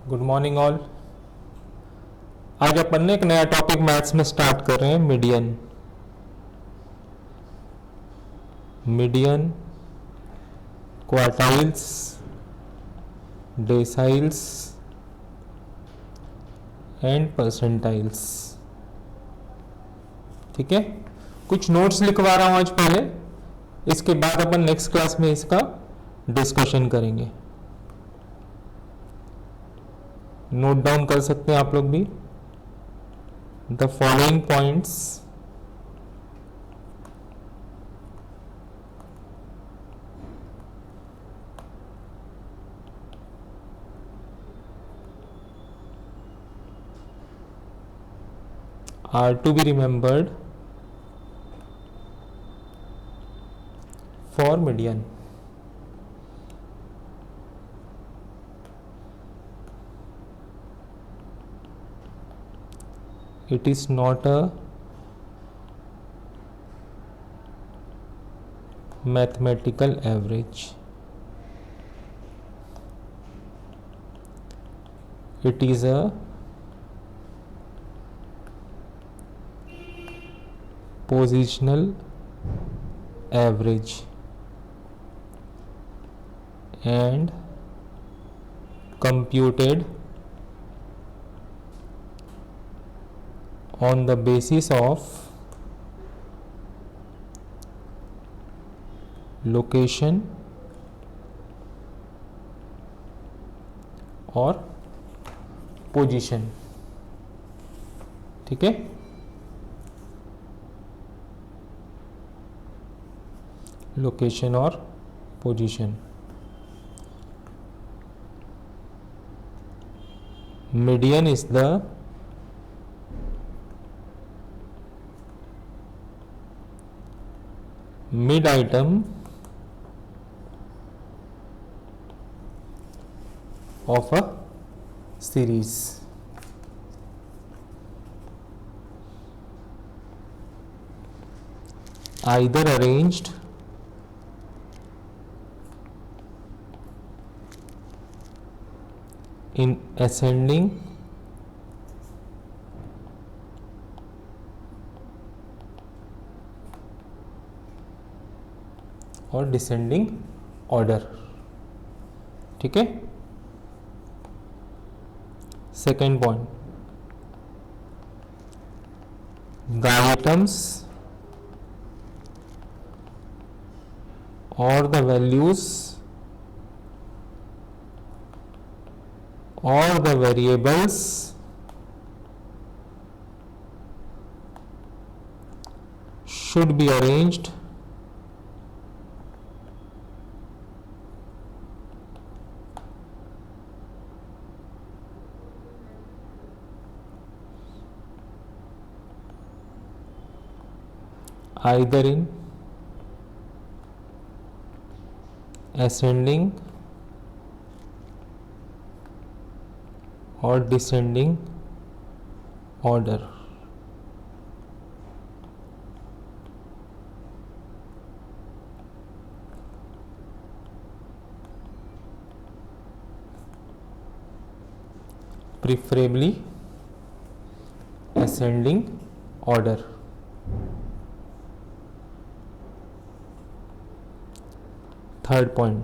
Good morning all. आज अपन ने एक नया टॉपिक मैथ्स में स्टार्ट कर रहे हैं, median. Median, quartiles, deciles and percentiles. ठीक है, कुछ नोट्स लिखवा रहा हूं आज पहले, इसके बाद अपन नेक्स्ट क्लास में इसका डिस्कशन करेंगे। नोट डाउन कर सकते हैं आप लोग भी। The following points are to be remembered for median. It is not a mathematical average. It is a positional average and computed on the basis of location और पोजीशन। ठीक है, लोकेशन और position. Median is the mid item of a series. Either arranged in ascending और descending order. ठीक है, second point, the items और the values और the variables should be arranged either in ascending or descending order। preferably ascending order। Third point,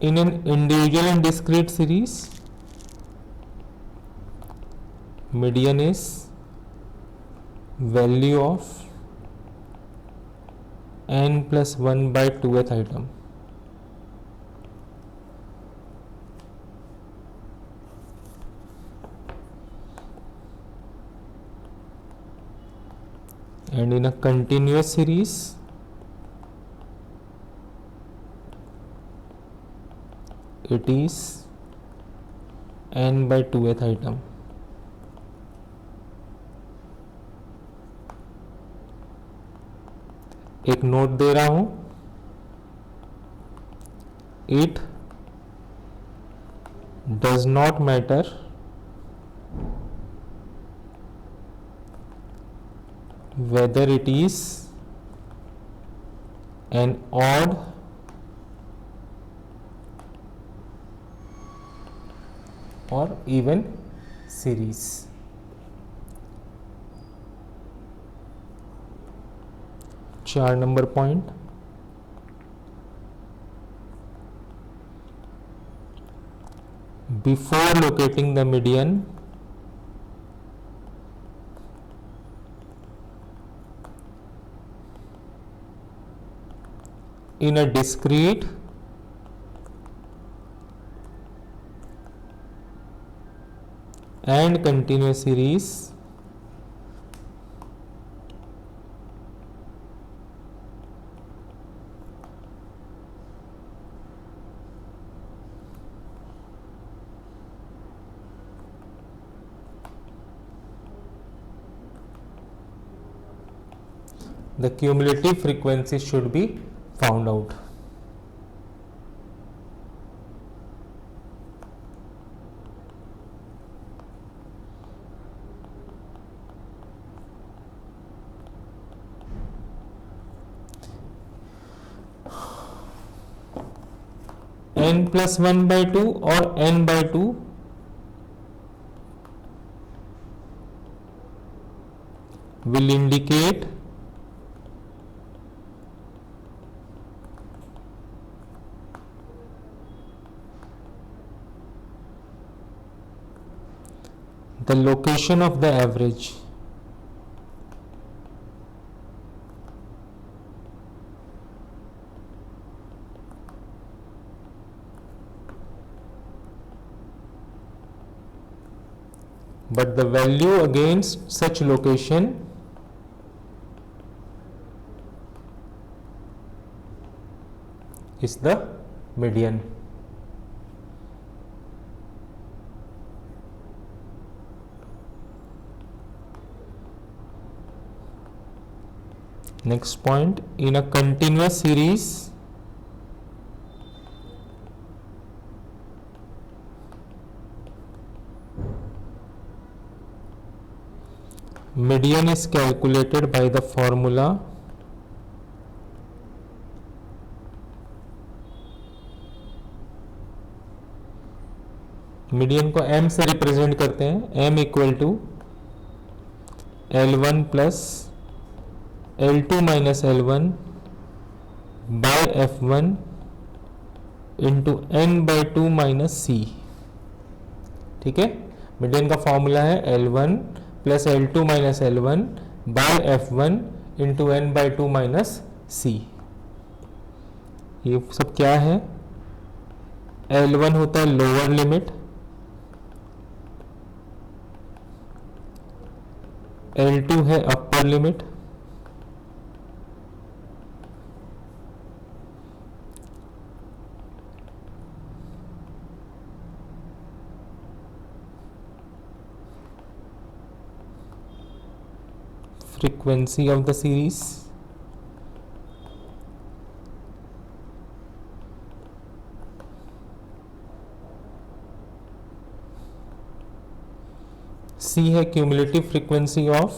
in an individual and discrete series, median is value of n plus 1 by 2th item। And in a continuous series, it is n by 2th item। एक note दे रहा हूं, it does not matter whether it is an odd or even series. चार number point, before locating the median, in a discrete and continuous series, the cumulative frequency should be found out. n plus 1 by 2 or n by 2 will indicate the location of the average. But the value against such location is the median. Next point, in a continuous series, median is calculated by the formula median को m से represent करते हैं, m equal to L1 plus L2 minus L1 by F1 into n by 2 minus C. ठीक है, median का formula है L1 plus L2 minus L1 by F1 into n by 2 minus C. ये सब क्या है? L1 होता है लोअर लिमिट, L2 है upper limit, frequency of the series, C है cumulative frequency of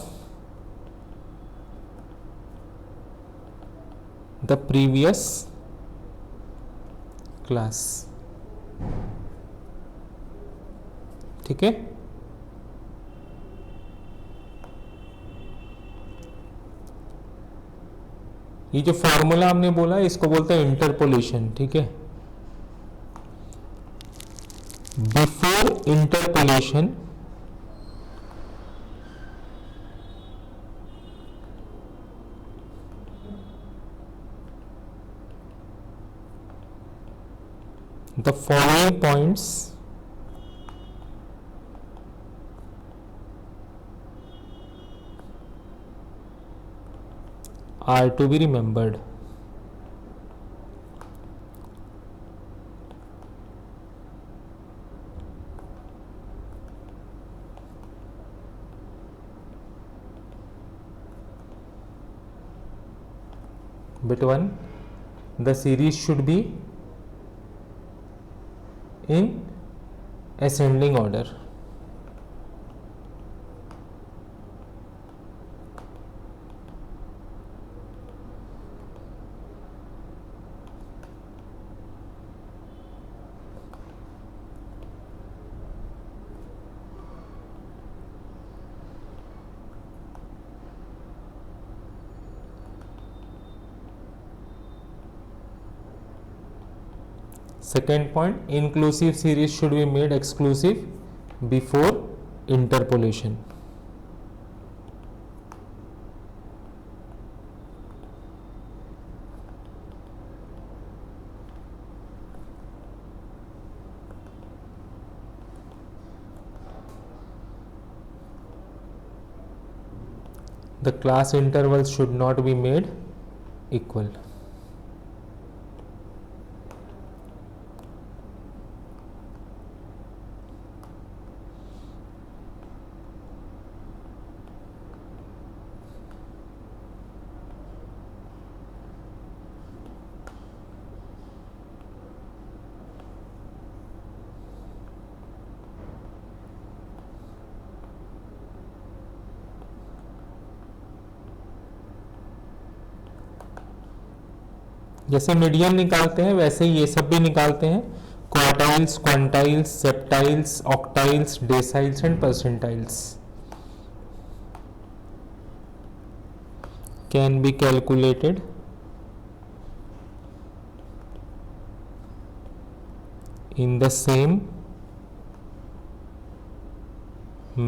the previous class. ठीक है, ये जो फॉर्मूला हमने बोला इसको बोलते हैं इंटरपोलेशन. ठीक है, before interpolation the following points are to be remembered. Bit 1, the series should be in ascending order. Second point, inclusive series should be made exclusive before interpolation. The class intervals should not be made equal. जैसे median निकालते हैं वैसे ही ये सब भी निकालते हैं, quartiles, quantiles, septiles, octiles, deciles and percentiles can be calculated in the same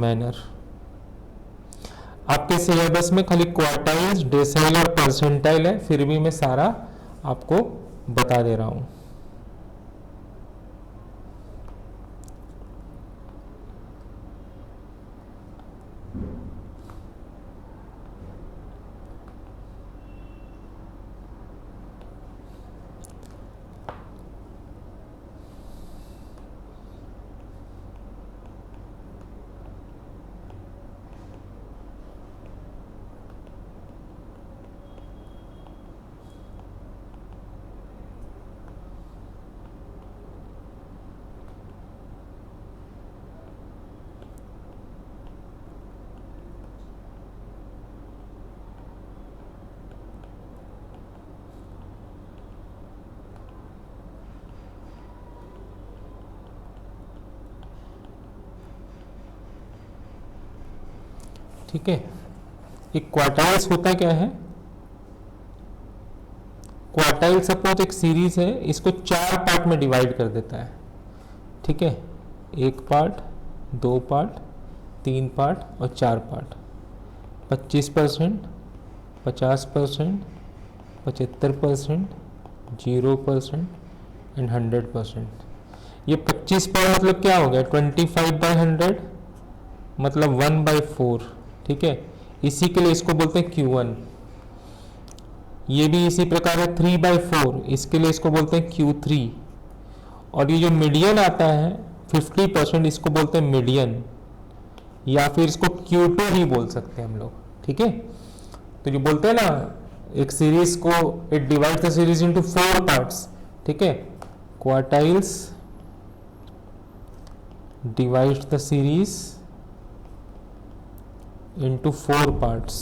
manner. आपके सिलेबस में खाली क्वार्टाइल्स, डेसाइल और परसेंटाइल है, फिर भी मैं सारा आपको बता दे रहा हूं। ठीक है, एक क्वार्टाइल्स होता क्या है? क्वार्टाइल सपोज एक सीरीज है, इसको 4 पार्ट में डिवाइड कर देता है। ठीक है, 1 पार्ट, 2 पार्ट, 3 पार्ट और 4 पार्ट। 25%, 50%, 75%, 0% एंड 100%। ये 25 पार्ट मतलब क्या हो गया? 25/100 मतलब 1/4। ठीक है, इसी के लिए इसको बोलते हैं Q1। ये भी इसी प्रकार है 3/4, इसके लिए इसको बोलते हैं Q3। और ये जो मीडियन आता है 50%, इसको बोलते हैं मीडियन, या फिर इसको Q2 ही बोल सकते हैं हम लोग। ठीक है, तो जो बोलते हैं ना एक सीरीज को, it divides the series into 4 parts. ठीक है, quartiles divides the series into 4 parts.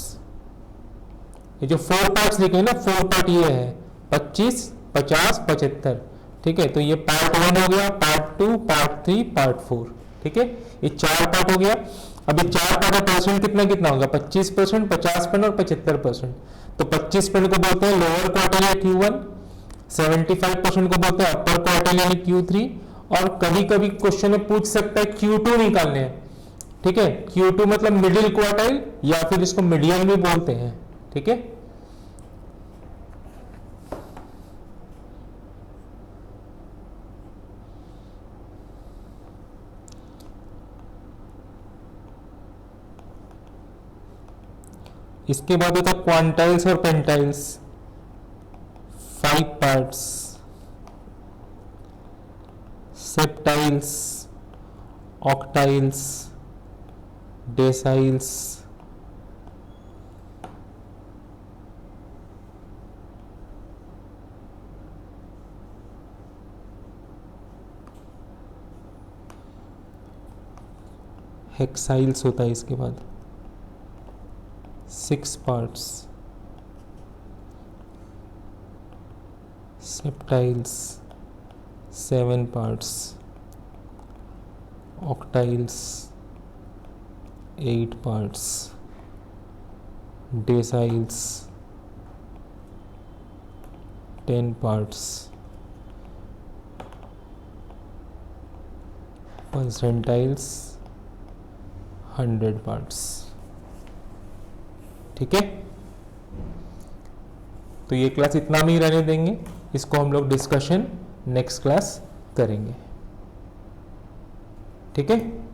ये जो 4 पार्ट्स लिखे ना, 4 पार्ट ये है 25, 50, 75। ठीक है, तो ये पार्ट 1 हो गया, पार्ट 2, पार्ट 3, पार्ट 4। ठीक है, ये 4 पार्ट हो गया। अब ये 4 पार्ट का परसेंट कितना कितना होगा? 25%, 50% और 75%। तो 25% को बोलते हैं लोअर क्वार्टाइल या Q1, 75% को बोलते हैं अपर क्वार्टाइल यानी Q3, और कभी कभी क्वेश्चन में पूछ सकता है Q2 निकालने हैं। ठीक है, Q2 मतलब मिडिल क्वार्टाइल, या फिर इसको मीडियन भी बोलते हैं। ठीक है, इसके बाद होता है क्वांटाइल्स और पेंटाइल्स। 5 पार्ट्स। सेप्टाइल्स, ऑक्टाइल्स, डेसाइल्स, हेक्साइल्स होता है इसके बाद। 6 parts. Septiles 7 parts. Octiles 8 parts. Deciles 10 parts. Percentiles 100 parts. ठीक है, तो ये क्लास इतना में ही रहने देंगे, इसको हम लोग डिस्कशन नेक्स्ट क्लास करेंगे। ठीक है।